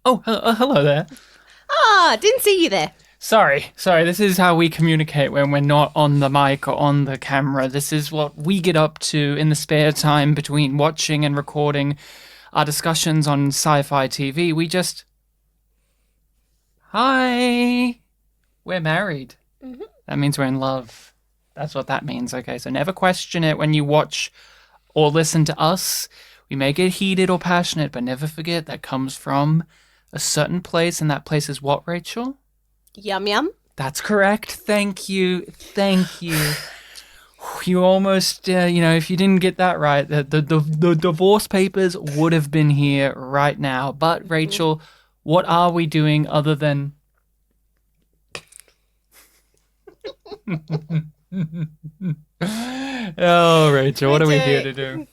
Hello there. Ah, didn't see you there. Sorry. This is how we communicate when we're not on the mic or on the camera. This is what we get up to in the spare time between watching and recording our discussions on Sci-Fi TV. We just... Hi! We're married. Mm-hmm. That means we're in love. That's what that means, okay? So never question it when you watch or listen to us. We may get heated or passionate, but never forget that comes from a certain place, and that place is what, Rachel? Yum yum. That's correct. Thank you. You almost, if you didn't get that right, the divorce papers would have been here right now. But, Rachel, what are we doing other than... Oh, Rachel, what are we here to do?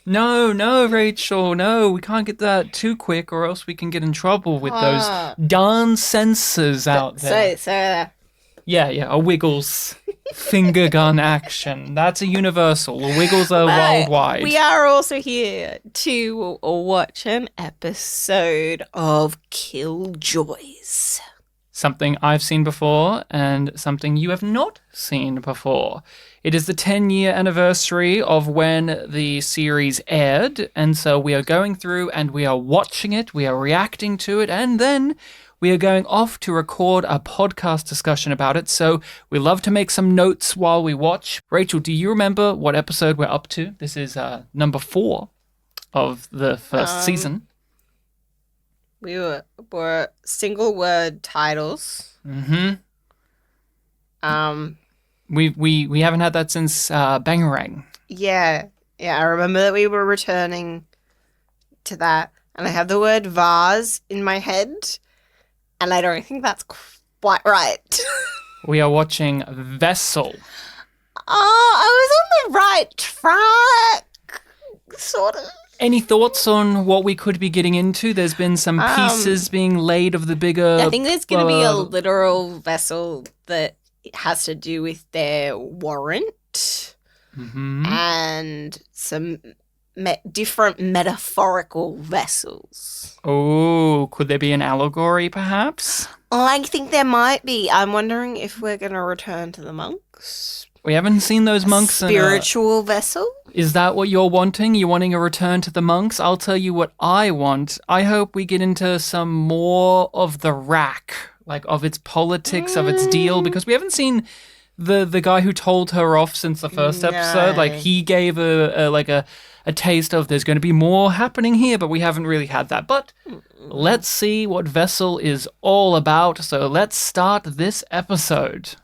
No, Rachel, no, we can't get that too quick or else we can get in trouble with those darn censors out there. So, Yeah, a Wiggles finger gun action. That's a universal. The Wiggles are worldwide. we are also here to watch an episode of Killjoys. Something I've seen before and something you have not seen before. It is the 10-year anniversary of when the series aired, and so we are going through and we are watching it, we are reacting to it, and then we are going off to record a podcast discussion about it, so we love to make some notes while we watch. Rachel, do you remember what episode we're up to? This is number 4 of the first season. We were single word titles. Mm-hmm. We haven't had that since Bangarang. Yeah, I remember that we were returning to that, and I have the word vase in my head, and I don't think that's quite right. We are watching Vessel. Oh, I was on the right track, sort of. Any thoughts on what we could be getting into? There's been some pieces being laid of the bigger... I think there's going to be a literal vessel that has to do with their warrant and some different metaphorical vessels. Oh, could there be an allegory, perhaps? I think there might be. I'm wondering if we're going to return to the monks. We haven't seen those monks Spiritual vessel? Is that what you're wanting? You wanting a return to the monks? I'll tell you what I want. I hope we get into some more of the rack, like of its politics, of its deal, because we haven't seen the guy who told her off since the first episode. Like, he gave a taste of there's going to be more happening here, but we haven't really had that. But let's see what Vessel is all about. So let's start this episode.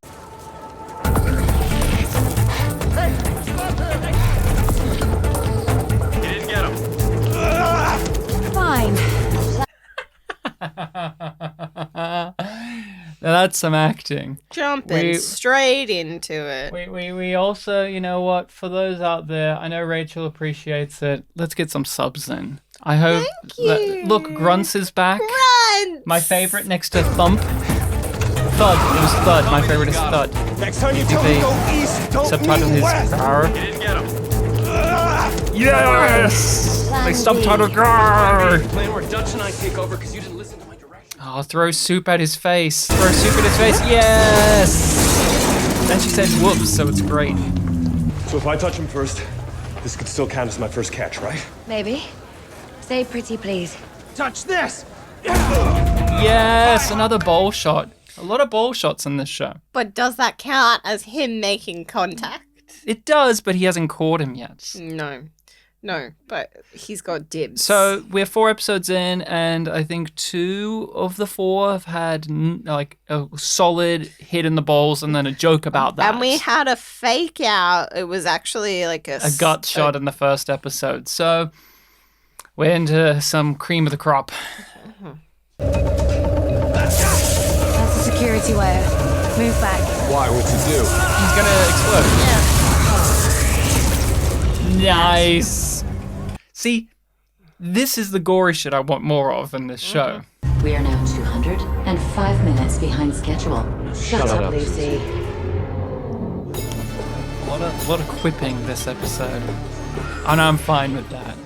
Now that's some acting. Jumping straight into it. We also, you know what, for those out there, I know Rachel appreciates it. Let's get some subs in. I hope look, Grunts is back. Grunts! My favorite next to Thump. Thud. It was Thud. My favorite is Thud. Next time you tell me go east, don't subtitle mean his west. Gar. Didn't get him. Yes! They subtitle Gar! Plan where Dutch and I take over because you didn't listen to my directions. Oh, throw soup at his face. Throw soup at his face. Yes! Then she says whoops, so it's great. So if I touch him first, this could still count as my first catch, right? Maybe. Say pretty, please. Touch this! Yes, another bowl shot. A lot of bowl shots in this show. But does that count as him making contact? It does, but he hasn't caught him yet. No, but he's got dibs. So we're 4 episodes in, and I think 2 of the 4 have had like a solid hit in the balls and then a joke about that. And we had a fake out. It was actually like a gut shot in the first episode. So we're into some cream of the crop. That's a security wire. Move back. Why? What's he do? He's gonna explode. Yeah. Nice. See, this is the gory shit I want more of in this show. We are now 205 minutes behind schedule. Shut up, Lucy. A lot of quipping this episode. And I'm fine with that.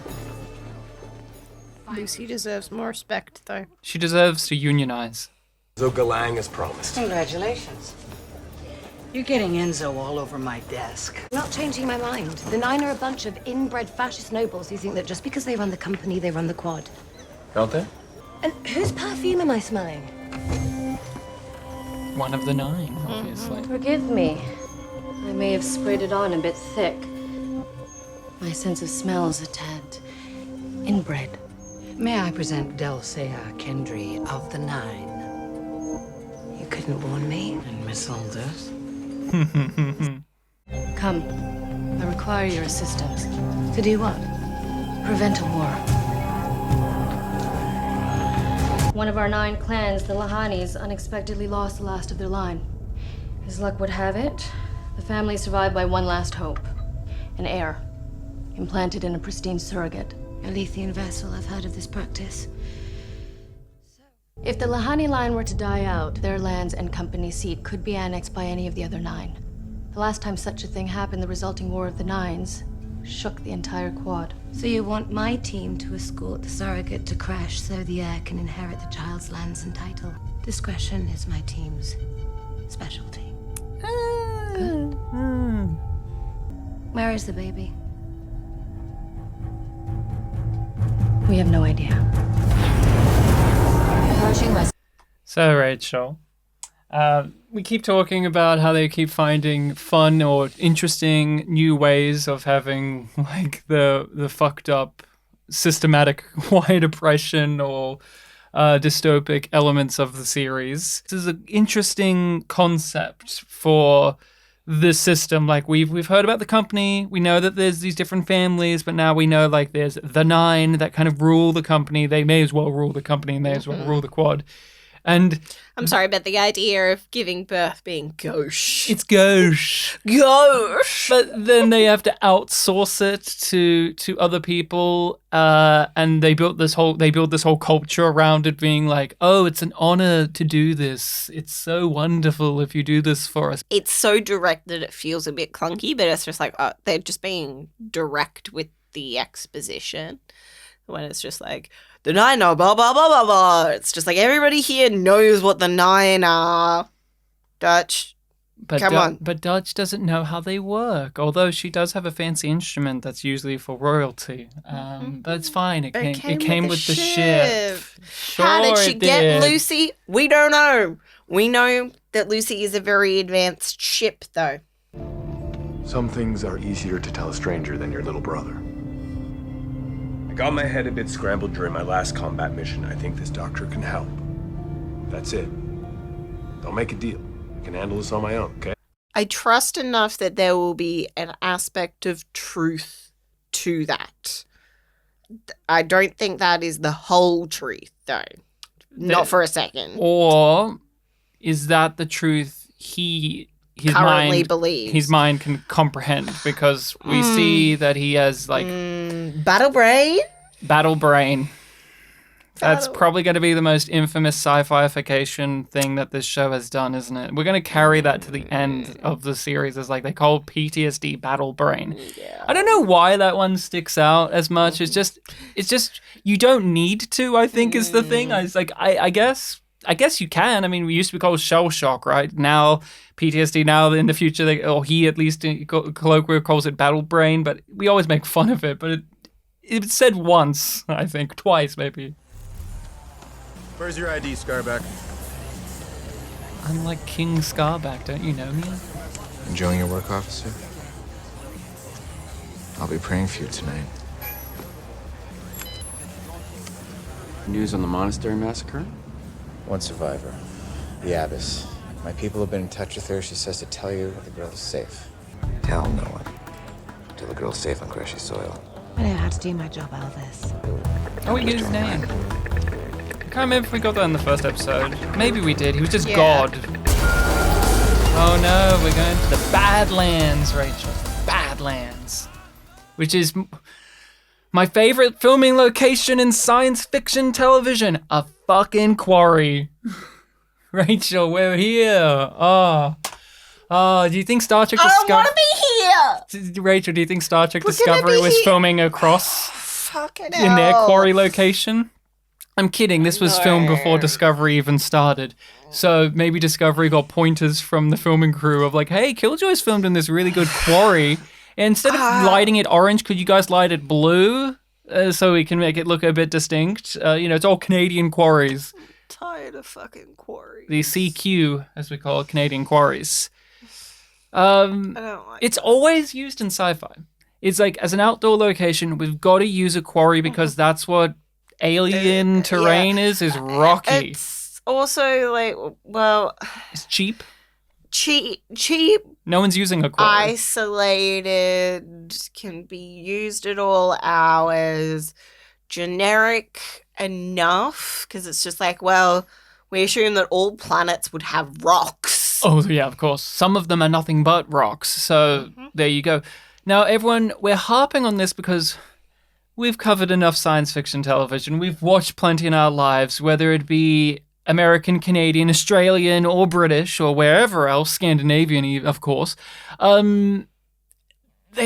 Lucy deserves more respect, though. She deserves to unionize. So Galang as promised. Congratulations. You're getting Enzo all over my desk. I'm not changing my mind. The Nine are a bunch of inbred fascist nobles who think that just because they run the company, they run the quad. Don't they? And whose perfume am I smelling? One of the 9, obviously. Forgive me. I may have sprayed it on a bit thick. My sense of smell is a tad inbred. May I present Dulcea Kendry of the Nine? You couldn't warn me. And Miss Aldous? Come. I require your assistance. To do what? Prevent a war. One of our 9 clans, the Lahanis, unexpectedly lost the last of their line. As luck would have it, the family survived by one last hope. An heir. Implanted in a pristine surrogate. A Lethean vessel, I've heard of this practice. If the Lahani line were to die out, their lands and company seat could be annexed by any of the other 9. The last time such a thing happened, the resulting War of the Nines shook the entire quad. So you want my team to escort the surrogate to crash so the heir can inherit the child's lands and title? Discretion is my team's specialty. Good. Where is the baby? We have no idea. So, Rachel, we keep talking about how they keep finding fun or interesting new ways of having, like, the fucked up systematic white oppression or dystopic elements of the series. This is an interesting concept for this system. Like, we've heard about the company, we know that there's these different families, but now we know, like, there's the 9 that kind of rule the company. They may as well rule the company and may as well rule the quad. And I'm sorry, but the idea of giving birth being gauche. it's gauche. Gauche! But then they have to outsource it to other people, and they built this whole culture around it being like, oh, it's an honor to do this. It's so wonderful if you do this for us. It's so direct that it feels a bit clunky, but it's just like, they're just being direct with the exposition. When it's just like, the 9 are blah, blah, blah, blah, blah. It's just like, everybody here knows what the 9 are. Dutch, come on. But Dutch doesn't know how they work, although she does have a fancy instrument that's usually for royalty. But it's fine. It came with the ship. How did Sure she it get did. Lucy? We don't know. We know that Lucy is a very advanced ship, though. Some things are easier to tell a stranger than your little brother. I got my head a bit scrambled during my last combat mission. I think this doctor can help. That's it. Don't make a deal. I can handle this on my own, okay? I trust enough that there will be an aspect of truth to that. I don't think that is the whole truth, though. Not for a second. Or is that the truth his Currently mind believes. his mind can comprehend? Because we see that he has, like, Battle brain? battle brain. That's probably going to be the most infamous sci-fi-ification thing that this show has done, isn't it? We're going to carry that to the end of the series as, like, they call PTSD battle brain. Yeah. I don't know why that one sticks out as much. It's just you don't need to, I think, is the thing. I guess you can. I mean, we used to be called shell shock, right? Now PTSD. Now in the future, he at least colloquially calls it battle brain. But we always make fun of it. But it's said once, I think, twice maybe. Where's your ID, Scarback? I'm like King Scarback, don't you know me? Enjoying your work, officer? I'll be praying for you tonight. News on the monastery massacre? One survivor, the Abbess. My people have been in touch with her. She says to tell you the girl is safe. Tell no one. Till the girl's safe on Greshey soil. I know how to do my job, Elvis. Oh, we get his name. I can't remember if we got that in the first episode. Maybe we did. He was just Yeah. God. Oh no, we're going to the Badlands, Rachel. Badlands. Which is my favorite filming location in science fiction television. A fucking quarry. Rachel, we're here. Oh, do you think Star Trek I don't Discovery... want to be here! Rachel, do you think Star Trek We're gonna Discovery be was here. filming across Fucking in their hell. quarry location. I'm kidding. This was filmed before Discovery even started. So maybe Discovery got pointers from the filming crew of like, hey, Killjoys filmed in this really good quarry. Instead of lighting it orange, could you guys light it blue so we can make it look a bit distinct? It's all Canadian quarries. I'm tired of fucking quarries. The CQ, as we call it, Canadian quarries. I don't like It's always used in sci-fi. It's like, as an outdoor location, we've got to use a quarry because that's what alien terrain is rocky. It's also like, well, It's cheap. cheap, No one's using a quarry. isolated, can be used at all hours, generic enough, because it's just like, well, we assume that all planets would have rocks. Oh, yeah, of course. Some of them are nothing but rocks. So there you go. Now, everyone, we're harping on this because we've covered enough science fiction television. We've watched plenty in our lives, whether it be American, Canadian, Australian, or British, or wherever else, Scandinavian, of course. They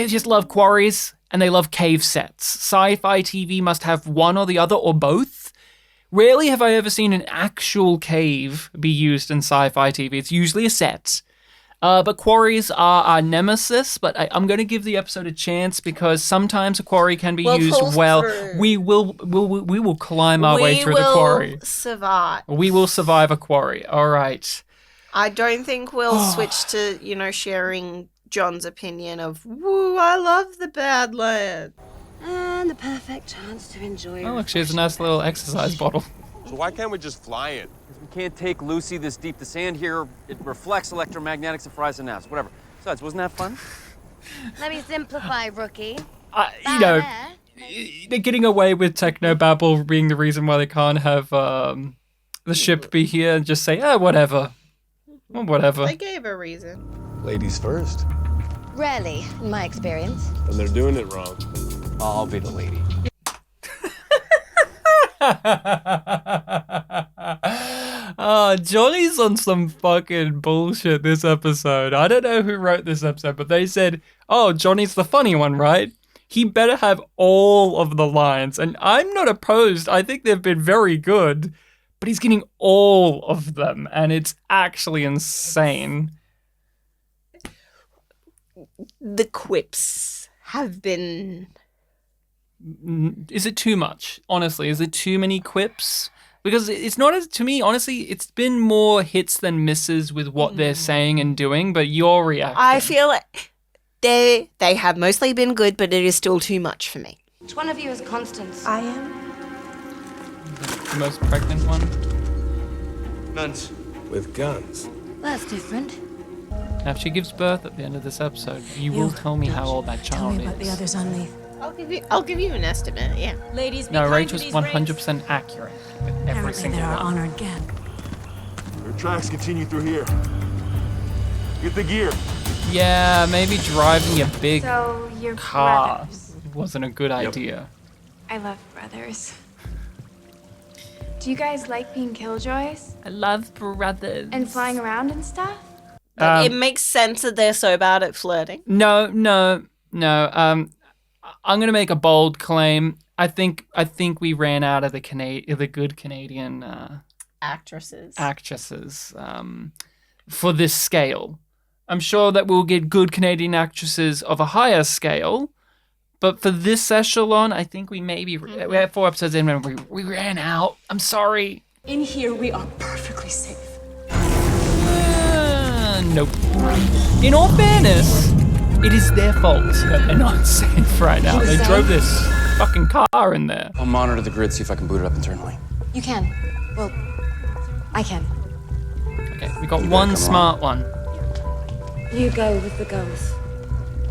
just love quarries, and they love cave sets. Sci-fi TV must have one or the other, or both. Rarely have I ever seen an actual cave be used in sci-fi TV. It's usually a set. But quarries are our nemesis, but I'm going to give the episode a chance because sometimes a quarry can be used well. Through. We will climb our way through the quarry. Survive. We will survive a quarry. All right. I don't think we'll switch to, sharing John's opinion of, woo, I love the Badlands. And the perfect chance to enjoy Oh, look, she has a nice little exercise bottle. So why can't we just fly in? We can't take Lucy this deep. The sand here, it reflects electromagnetics and fries and naps, whatever. Besides, wasn't that fun? Let me simplify, rookie. They're getting away with technobabble being the reason why they can't have the ship be here and just say, whatever. Well, whatever. They gave a reason. Ladies first. Rarely, in my experience. And they're doing it wrong. I'll be the lady. Johnny's on some fucking bullshit this episode. I don't know who wrote this episode, but they said, Johnny's the funny one, right? He better have all of the lines. And I'm not opposed. I think they've been very good, but he's getting all of them. And it's actually insane. The quips have been... Is it too much? Honestly, is it too many quips? Because it's not to me, honestly, it's been more hits than misses with what they're saying and doing, but your reaction. I feel like they have mostly been good, but it is still too much for me. Which one of you is Constance? I am. The most pregnant one? Nuns. With guns. That's different. Now, if she gives birth at the end of this episode, you will tell me how old that Tell child me about the is. others on leave. I'll give you an estimate, yeah. Ladies, No, Rachel's 100% accurate with every Apparently single they're our one. honored guest. Their tracks continue through here. Get the gear. Yeah, maybe driving a big So you're car brothers. wasn't a good idea. I love brothers. Do you guys like being killjoys I love brothers. and flying around and stuff? It makes sense that they're so bad at flirting. No. I'm gonna make a bold claim. I think we ran out of the good Canadian Actresses. actresses for this scale. I'm sure that we'll get good Canadian actresses of a higher scale, but for this echelon, I think we maybe we had 4 episodes in and we ran out. I'm sorry. In here, we are perfectly safe. Nope. In all fairness, it is their fault that they're not safe right now. They drove this fucking car in there. I'll monitor the grid, see if I can boot it up internally. You can. Well, I can. Okay, we got one smart one. You go with the girls.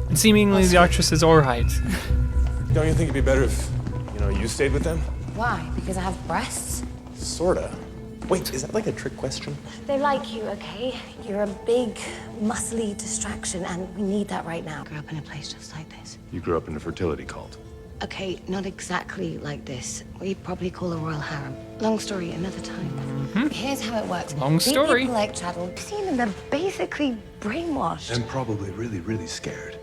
And seemingly the actress is alright. Don't you think it'd be better if, you stayed with them? Why? Because I have breasts? Sorta. Wait, is that like a trick question? They like you, okay? You're a big, muscly distraction, and we need that right now. I grew up in a place just like this. You grew up in a fertility cult. Okay, not exactly like this. What you'd probably call a royal harem. Long story, another time. Here's how it works. Long story. People like chattel. Seen them, they're basically brainwashed. And probably really, really scared.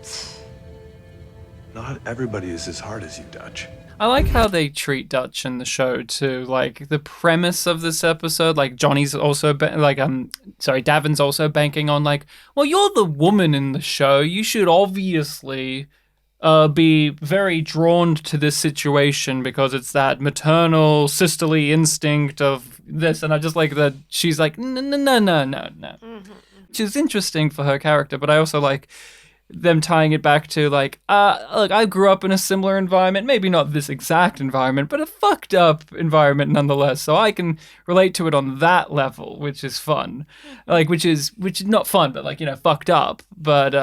Not everybody is as hard as you, Dutch. I like how they treat Dutch in the show too. Like the premise of this episode, like Johnny's also Davin's also banking on like, well, you're the woman in the show. You should obviously be very drawn to this situation because it's that maternal sisterly instinct of this. And I just like that she's like, no. Which is interesting for her character, but I also like them tying it back to like, look, I grew up in a similar environment, maybe not this exact environment, but a fucked up environment nonetheless. So I can relate to it on that level, which is fun. Like, which is not fun, but like, fucked up, but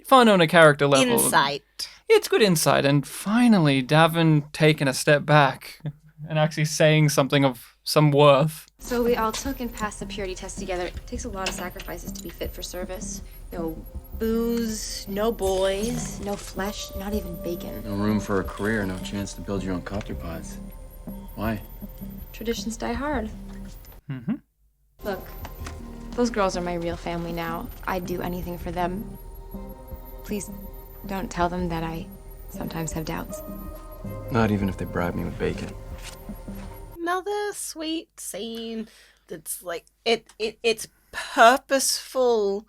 fun on a character level. Insight. It's good insight. And finally, Davin taking a step back and actually saying something of some worth. So we all took and passed the purity test together. It takes a lot of sacrifices to be fit for service. No booze, no boys, no flesh, not even bacon. No room for a career, no chance to build your own copter pods. Why? Traditions die hard. Mm-hmm. Look, those girls are my real family now. I'd do anything for them. Please don't tell them that I sometimes have doubts. Not even if they bribe me with bacon. Another sweet scene that's like it's purposeful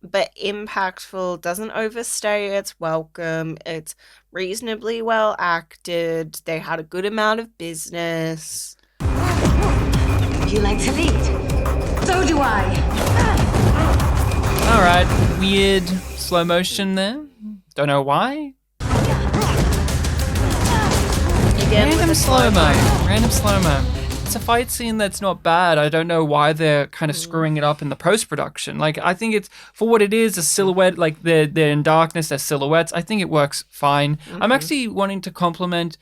but impactful, doesn't overstay its welcome. It's reasonably well acted. They had a good amount of business. You like to lead? So do I. All right, weird slow motion there. Don't know why. Random slow-mo. It's a fight scene that's not bad. I don't know why they're kind of screwing it up in the post-production. Like, I think it's, for what it is, a silhouette, like they're in darkness, they're silhouettes. I think it works fine. Mm-hmm. I'm actually wanting to compliment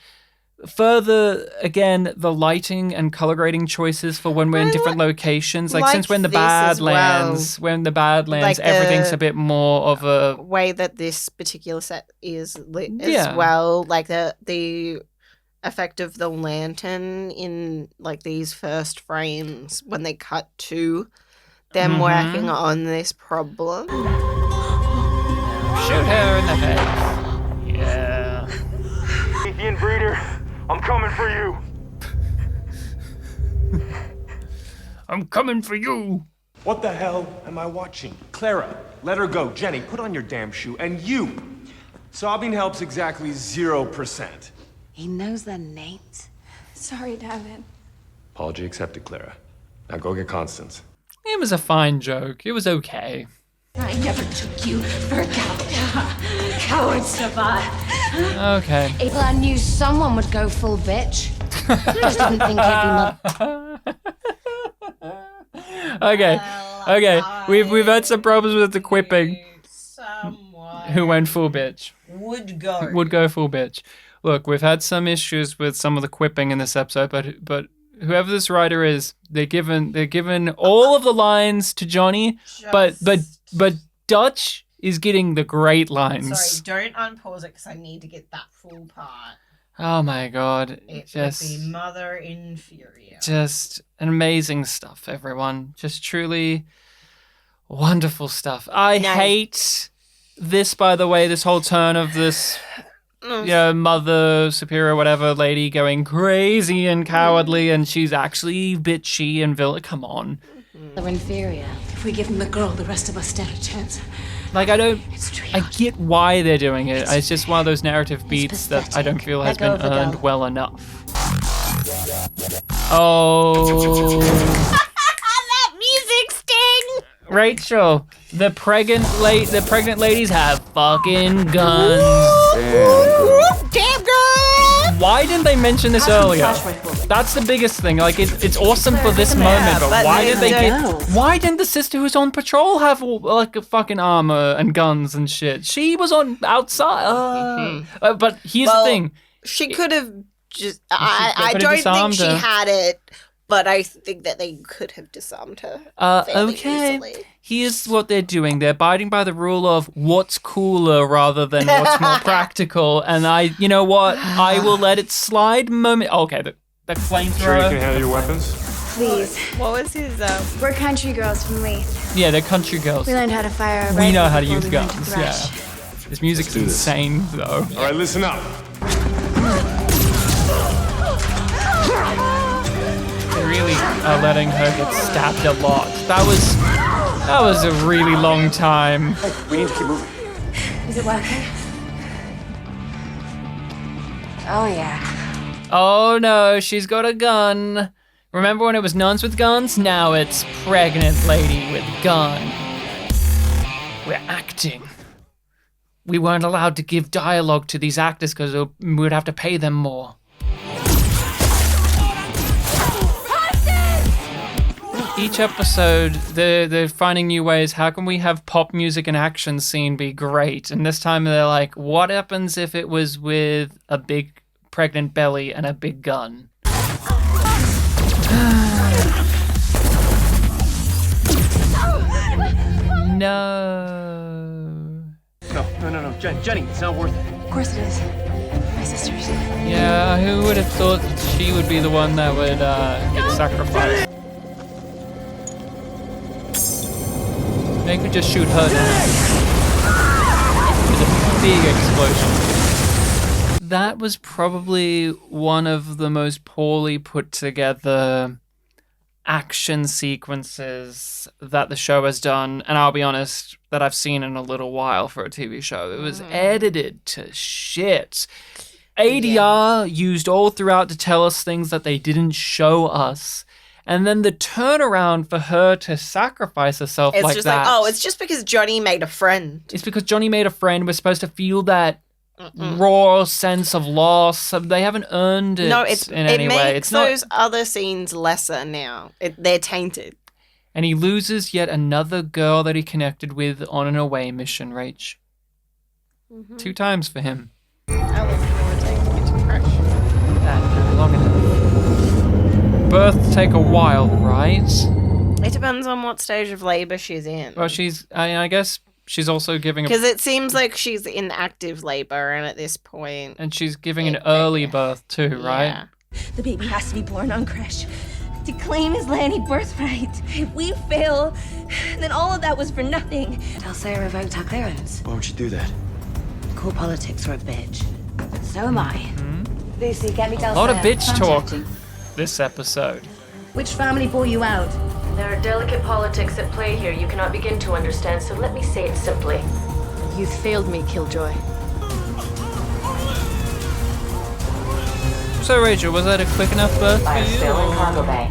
further, again, the lighting and color grading choices for when we're in different locations. Like since when the Badlands, like everything's a bit more of a way that this particular set is lit as well. Like the effect of the lantern in like these first frames when they cut to them working on this problem. Shoot her in the head. Yeah. Athean breeder, I'm coming for you. I'm coming for you. What the hell am I watching? Clara, let her go. Jenny, put on your damn shoe. And you. Sobbing helps exactly 0%. He knows their names. Sorry, Davin. Apology accepted, Clara. Now go get Constance. It was a fine joke. It was okay. I never took you for a coward. Cowards survive. Okay. Well, I knew someone would go full bitch. I just didn't think he'd be Okay. We've had some problems with the quipping. Who went full bitch? Would go full bitch. Look, we've had some issues with some of the quipping in this episode, but whoever this writer is, they're given all of the lines to Johnny, but Dutch is getting the great lines. Sorry, don't unpause it because I need to get that full part. Oh my god. It would be mother inferior. Just amazing stuff, everyone. Just truly wonderful stuff. I hate this, by the way, this whole turn of this mother superior whatever lady going crazy and cowardly, and she's actually bitchy and villain. Come on. They're inferior. If we give them the girl, the rest of us stand a chance. Like, I get why they're doing it. It's just one of those narrative beats that I don't feel has been earned well enough. Oh. That music sting! Rachel, the pregnant ladies have fucking guns. Damn girl! Why didn't they mention this earlier? That's the biggest thing. Like, it's awesome for this moment, but why didn't the sister who's on patrol have like a fucking armor and guns and shit? She was on outside. But here's the thing. She could have just. I don't think she had it. But I think that they could have disarmed her fairly easily. Here's what they're doing. They're abiding by the rule of what's cooler rather than what's more practical. And you know what? I will let it slide Okay, the flamethrower. Sure you can handle your weapons? Please. What was his, We're country girls from Leith. Yeah, they're country girls. We learned how to fire a We know how to rifle use before we went guns, to thrash. This music's insane, though. All right, listen up. letting her get stabbed a lot. That was a really long time. Hey, we need to keep moving. Is it working? Oh, yeah. Oh no, she's got a gun. Remember when it was nuns with guns? Now it's pregnant lady with gun. We're acting. We weren't allowed to give dialogue to these actors because we would have to pay them more. Each episode, they're finding new ways. How can we have pop music and action scene be great? And this time they're like, what happens if it was with a big pregnant belly and a big gun? No. No. Jenny, it's not worth it. Of course it is. My sister's. Yeah, who would have thought she would be the one that would get sacrificed? They could just shoot her down. With a big explosion. That was probably one of the most poorly put together action sequences that the show has done, and I'll be honest, that I've seen in a little while for a TV show. It was edited to shit. ADR used all throughout to tell us things that they didn't show us. And then the turnaround for her to sacrifice herself It's like just that. like, oh, it's just because Johnny made a friend. It's because Johnny made a friend. We're supposed to feel that raw sense of loss. They haven't earned it in any way. Makes It's not. those other scenes lesser now. They're tainted. And he loses yet another girl that he connected with on an away mission, Rach. 2 times for him. I wasn't going to take it to crash. That long enough. Births take a while, right? It depends on what stage of labor she's in. Well, I guess she's also giving Because it seems like she's in active labor, and at this point... And she's giving an early birth too, right? Yeah. The baby has to be born on Kresh to claim his land birthright. If we fail, then all of that was for nothing. Dulcea revoked our clearance. Why would you do that? Cool politics for a bitch. So am I. Lucy, get me Dulcea. A lot of bitch talk this episode. Which family bore you out? There are delicate politics at play here you cannot begin to understand, so let me say it simply. You've failed me, Killjoy. So, Rachel, was that a quick enough birth for I'm you? still in cargo bay.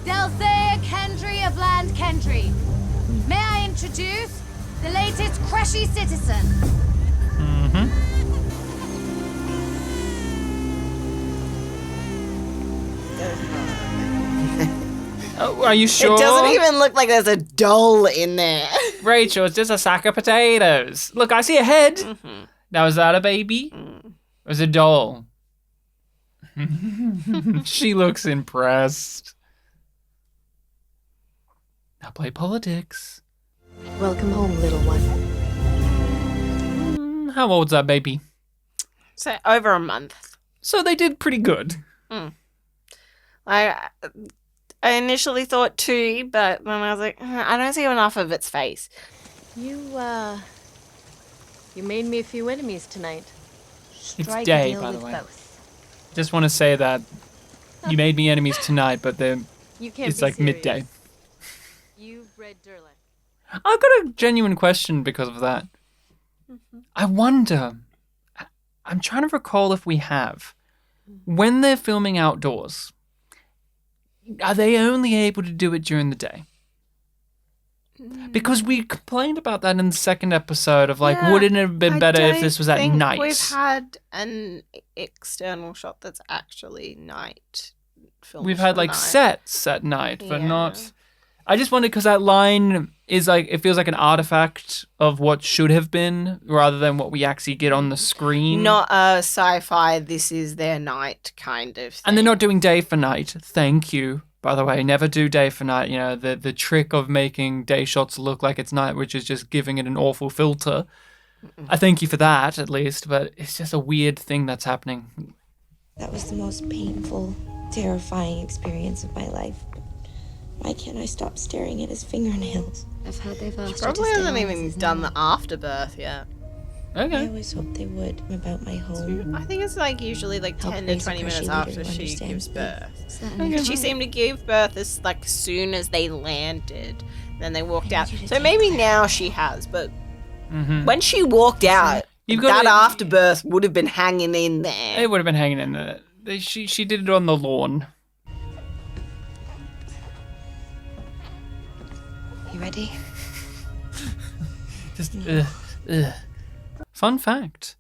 Dulcea Kendry of Land Kendry. May I introduce the latest Kreshy citizen? Oh, are you sure? It doesn't even look like there's a doll in there. Rachel, it's just a sack of potatoes. Look, I see a head. Now, is that a baby? Or is it a doll? She looks impressed. Now play politics. Welcome home, little one. How old's that baby? So, over a month. So they did pretty good. I initially thought 2, but then I was like, I don't see enough of its face. You made me a few enemies tonight. It's day, by the way. Both. Just want to say that you made me enemies tonight, but it's like midday. You've read Durlach. I've got a genuine question because of that. I wonder, I'm trying to recall if we have, when they're filming outdoors, are they only able to do it during the day? Because we complained about that in the second episode of like, wouldn't it have been better if this was at night? We've had an external shot that's actually night. We've had like sets at night, but not. I just wondered because that line is like, it feels like an artifact of what should have been rather than what we actually get on the screen. Not a sci-fi, this is their night kind of thing. And they're not doing day for night. Thank you. By the way, never do day for night. You know, the trick of making day shots look like it's night, which is just giving it an awful filter. I thank you for that, at least, but it's just a weird thing that's happening. That was the most painful, terrifying experience of my life. Why can't I stop staring at his fingernails? I've heard they've asked Probably hasn't even done the afterbirth yet. Okay. I always hoped they would about my home. I think it's like usually like How 10 to crazy 20 minutes Crushy after leader she understands gives me. birth. She seemed to give birth as like soon as they landed. Then they walked out. So maybe now she has, but when she walked out, that afterbirth would have been hanging in there. It would have been hanging in there. She did it on the lawn. You ready? Just Fun fact.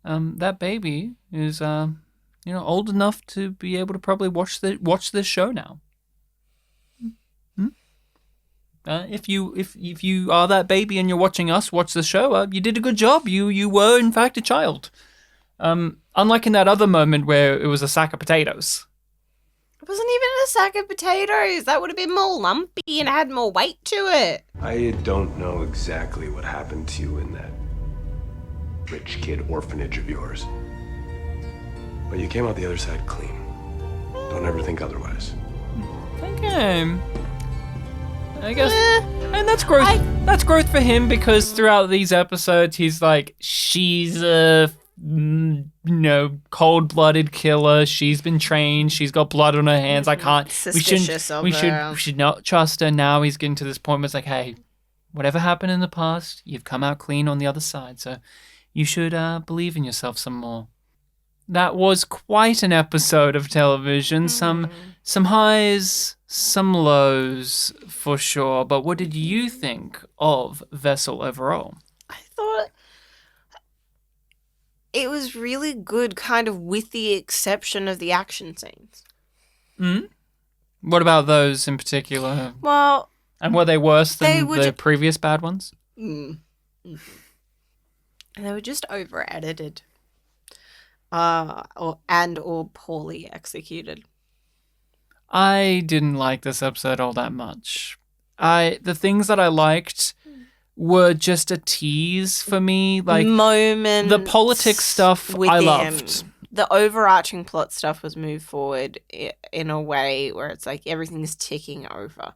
That baby is old enough to be able to probably watch this show now. If you are that baby and you're watching us watch the show, you did a good job. You were in fact a child. Unlike in that other moment where it was a sack of potatoes. It wasn't even a sack of potatoes. That would have been more lumpy and had more weight to it. I don't know exactly what happened to you in that rich kid orphanage of yours. But you came out the other side clean. Don't ever think otherwise. Okay. I guess, and that's growth. That's growth for him because throughout these episodes, he's like, she's a, cold-blooded killer. She's been trained. She's got blood on her hands. I can't. Suspicious of we her. should not trust her. Now he's getting to this point where it's like, hey, whatever happened in the past, you've come out clean on the other side. So you should believe in yourself some more. That was quite an episode of television. Some highs, some lows for sure. But what did you think of Vessel overall? I thought it was really good, kind of with the exception of the action scenes. What about those in particular? Well, and were they worse than the previous bad ones? And they were just over-edited. Or poorly executed. I didn't like this episode all that much. The things that I liked were just a tease for me. Like moments. The politics stuff I loved. The overarching plot stuff was moved forward in a way where it's like everything is ticking over.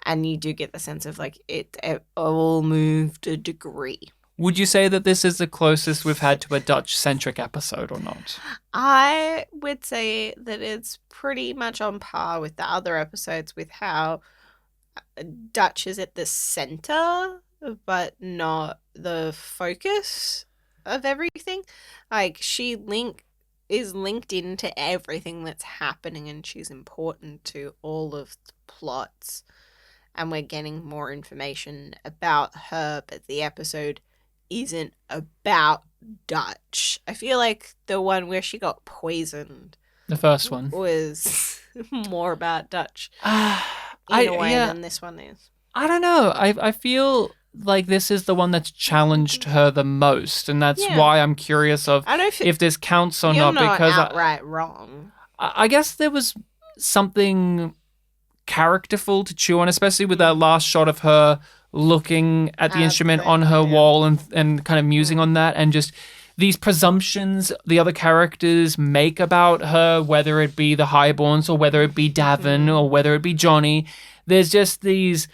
And you do get the sense of like it all moved a degree. Would you say that this is the closest we've had to a Dutch-centric episode or not? I would say that it's pretty much on par with the other episodes with how Dutch is at the center, but not the focus of everything. Like, she is linked into everything that's happening and she's important to all of the plots. And we're getting more information about her, but the episode isn't about Dutch. I feel like the one where she got poisoned, the first one, was more about Dutch in a way than this one is. I don't know. I feel like this is the one that's challenged her the most, and that's why I'm curious of if this counts or not. Because outright wrong. I guess there was something characterful to chew on, especially with that last shot of her looking at the instrument on her wall and kind of musing on that, and just these presumptions the other characters make about her, whether it be the Highborns or whether it be Davin or whether it be Johnny. There's just these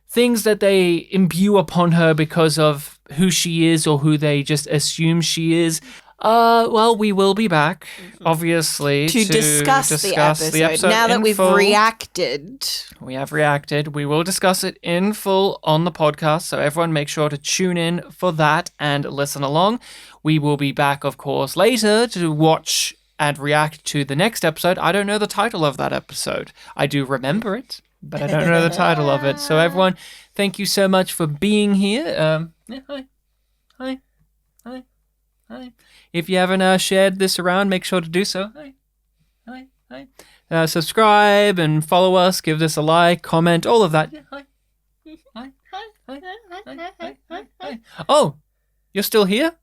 things that they imbue upon her because of who she is or who they just assume she is. Well, we will be back, obviously, to discuss the episode. Now that we've reacted. We have reacted. We will discuss it in full on the podcast, so everyone make sure to tune in for that and listen along. We will be back, of course, later to watch and react to the next episode. I don't know the title of that episode. I do remember it, but I don't know the title of it. So everyone, thank you so much for being here. Hi. If you haven't shared this around, make sure to do so. Hi. Subscribe and follow us. Give this a like, comment, all of that. Hi. Oh, you're still here?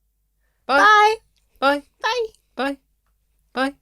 Bye. Bye. Bye. Bye. Bye. Bye.